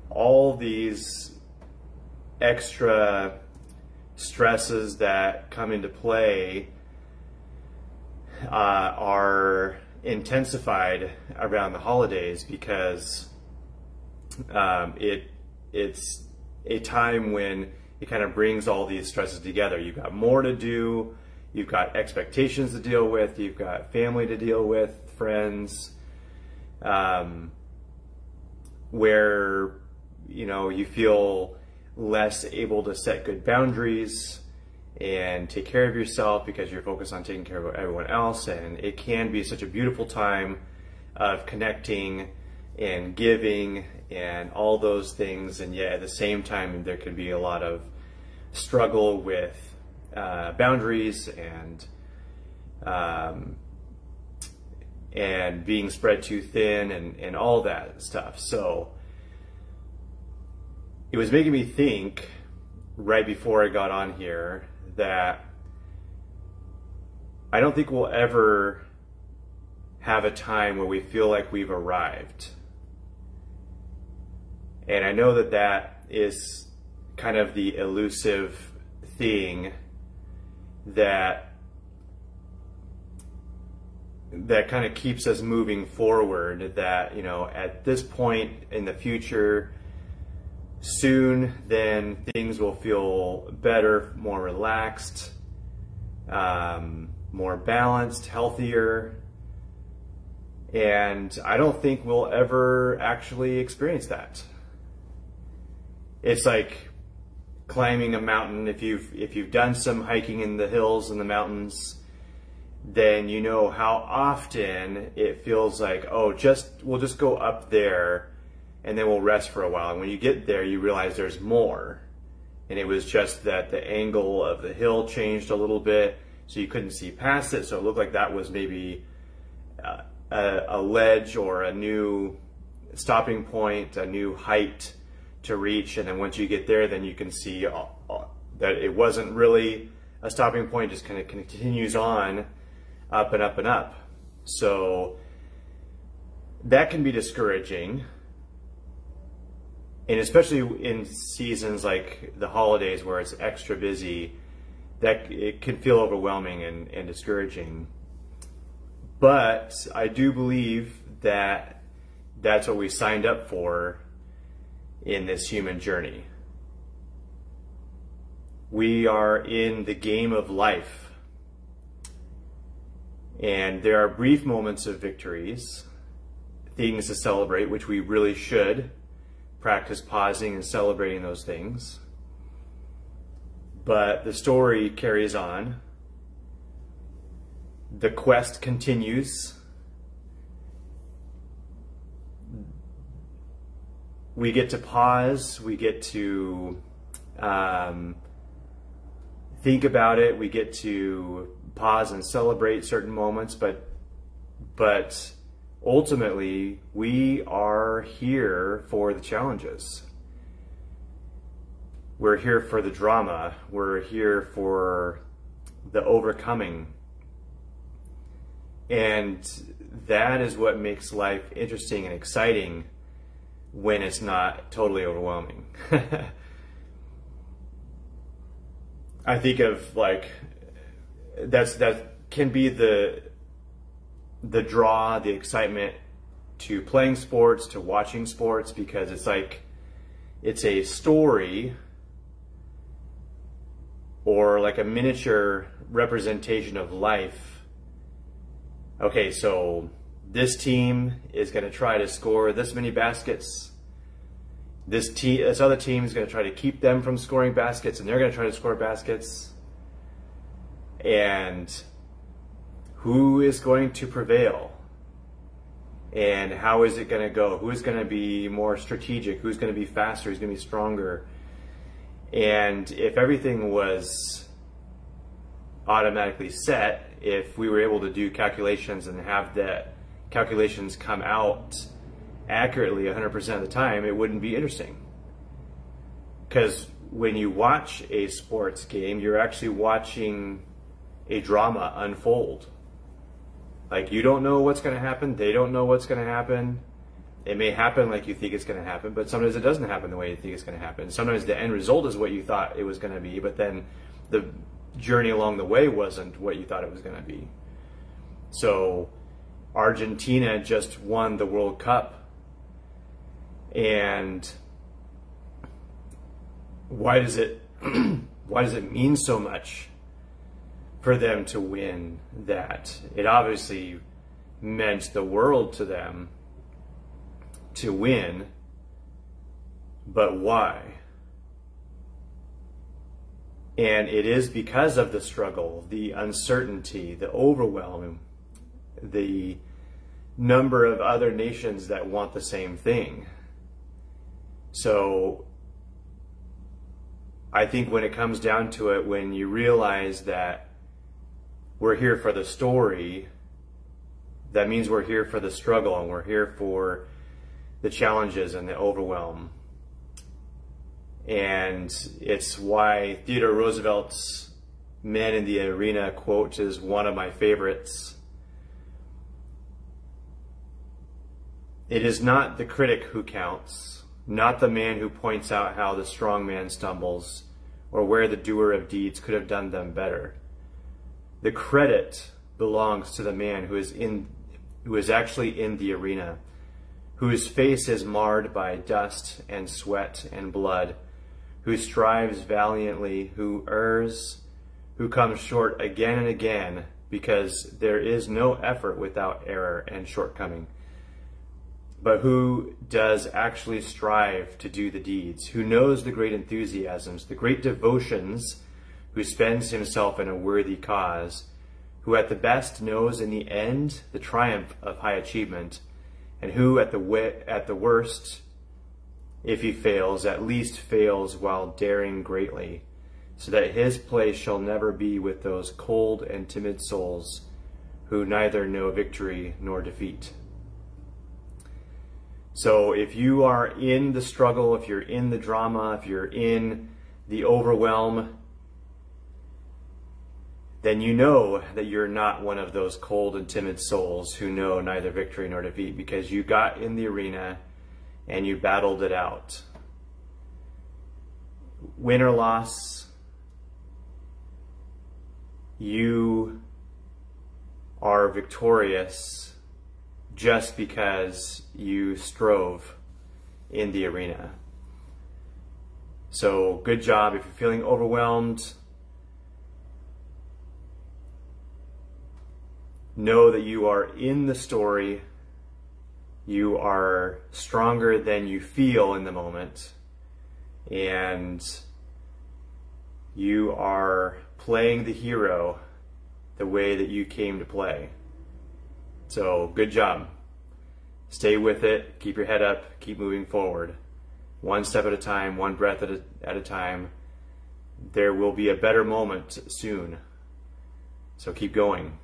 all these extra stresses that come into play are intensified around the holidays, because it's a time when it kind of brings all these stresses together. You've got more to do, you've got expectations to deal with, you've got family to deal with, friends, where you feel less able to set good boundaries and take care of yourself because you're focused on taking care of everyone else. And it can be such a beautiful time of connecting and giving and all those things, and yet at the same time there can be a lot of struggle with boundaries and being spread too thin and all that stuff. So it was making me think right before I got on here that I don't think we'll ever have a time where we feel like we've arrived. And I know that that is kind of the elusive thing that kind of keeps us moving forward, that at this point in the future, soon then things will feel better, more relaxed, more balanced, healthier. And I don't think we'll ever actually experience that. It's like climbing a mountain. If you've done some hiking in the hills and the mountains, then you know how often it feels like, oh, we'll just go up there and then we'll rest for a while. And when you get there, you realize there's more. And it was just that the angle of the hill changed a little bit, so you couldn't see past it. So it looked like that was maybe a ledge or a new stopping point, a new height to reach. And then once you get there, then you can see that it wasn't really a stopping point, just kind of continues on up and up and up. So that can be discouraging. And especially in seasons like the holidays where it's extra busy, that it can feel overwhelming and discouraging. But I do believe that that's what we signed up for in this human journey. We are in the game of life. And there are brief moments of victories, things to celebrate, which we really should practice pausing and celebrating those things. But the story carries on. The quest continues. We get to pause, we get to think about it, we get to pause and celebrate certain moments, but ultimately we are here for the challenges. We're here for the drama, we're here for the overcoming. And that is what makes life interesting and exciting when it's not totally overwhelming. I think of like, that can be the draw, the excitement to playing sports, to watching sports, because it's like, it's a story or like a miniature representation of life. Okay, so this team is going to try to score this many baskets. This other team is going to try to keep them from scoring baskets, and they're going to try to score baskets. And who is going to prevail? And how is it going to go? Who is going to be more strategic? Who's going to be faster? Who's going to be stronger? And if everything was automatically set, if we were able to do calculations and have that calculations come out accurately 100% of the time, it wouldn't be interesting. Because when you watch a sports game, you're actually watching a drama unfold. Like, you don't know what's going to happen, they don't know what's going to happen, It may happen like you think it's going to happen, but sometimes it doesn't happen the way you think it's going to happen. Sometimes the end result is what you thought it was going to be, but then the journey along the way wasn't what you thought it was going to be. So Argentina just won the World Cup, and why does it mean so much for them to win that? It obviously meant the world to them to win, but why? And it is because of the struggle, the uncertainty, the overwhelm, the number of other nations that want the same thing. So I think when it comes down to it, when you realize that we're here for the story, that means we're here for the struggle, and we're here for the challenges and the overwhelm. And it's why Theodore Roosevelt's "Man in the Arena" quote is one of my favorites. It is not the critic who counts, not the man who points out how the strong man stumbles, or where the doer of deeds could have done them better. The credit belongs to the man who is actually in the arena, whose face is marred by dust and sweat and blood, who strives valiantly, who errs, who comes short again and again, because there is no effort without error and shortcoming, but who does actually strive to do the deeds, who knows the great enthusiasms, the great devotions, who spends himself in a worthy cause, who at the best knows in the end the triumph of high achievement, and who at the worst, if he fails, at least fails while daring greatly, so that his place shall never be with those cold and timid souls who neither know victory nor defeat. So if you are in the struggle, if you're in the drama, if you're in the overwhelm, then you know that you're not one of those cold and timid souls who know neither victory nor defeat, because you got in the arena and you battled it out. Win or loss, you are victorious just because you strove in the arena. So good job. If you're feeling overwhelmed, know that you are in the story. You are stronger than you feel in the moment, and you are playing the hero the way that you came to play. So good job. Stay with it. Keep your head up. Keep moving forward. One step at a time, one breath at a time. There will be a better moment soon. So keep going.